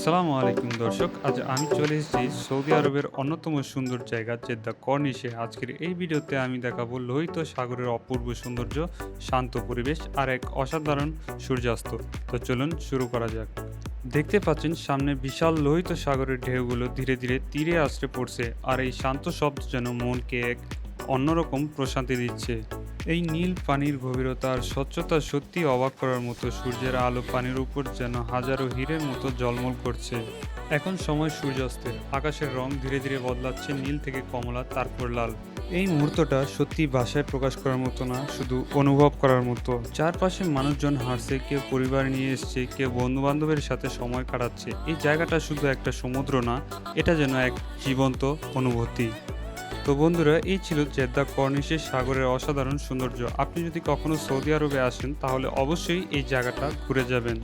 আসসালামু আলাইকুম দর্শক। আজ আমি চলে এসেছি সৌদি আরবের অন্যতম সুন্দর জায়গা জেদ্দা কর্নিশে। আজকের এই ভিডিওতে আমি দেখাবো লোহিত সাগরের অপূর্ব সৌন্দর্য, শান্ত পরিবেশ আর এক অসাধারণ সূর্যাস্ত। তো চলুন শুরু করা যাক। দেখতে পাচ্ছেন সামনে বিশাল লোহিত সাগরের ঢেউগুলো ধীরে ধীরে তীরে আছড়ে পড়ছে, আর এই শান্ত শব্দ যেন মনকে এক অন্যরকম প্রশান্তি দিচ্ছে। এই নীল পানির গভীরতা আর স্বচ্ছতা সত্যি অবাক করার মতো। সূর্যের আলো পানির উপর যেন হাজারো হীরের মতো ঝলমল করছে। এখন সময় সূর্যাস্তের। আকাশের রং ধীরে ধীরে বদলাচ্ছে নীল থেকে কমলা, তারপর লাল। এই মুহূর্তটা সত্যি ভাষায় প্রকাশ করার মতো না, শুধু অনুভব করার মতো। চারপাশে মানুষজন হাসছে, কেউ পরিবার নিয়ে এসছে, কেউ বন্ধু বান্ধবের সাথে সময় কাটাচ্ছে। এই জায়গাটা শুধু একটা সমুদ্র না, এটা যেন এক জীবন্ত অনুভূতি। তো বন্ধুরা, এই ছিল জেদ্দা কর্নিশের সাগরের অসাধারণ সৌন্দর্য। আপনি যদি কখনো সৌদি আরবে আসেন তাহলে অবশ্যই এই জায়গাটা ঘুরে যাবেন।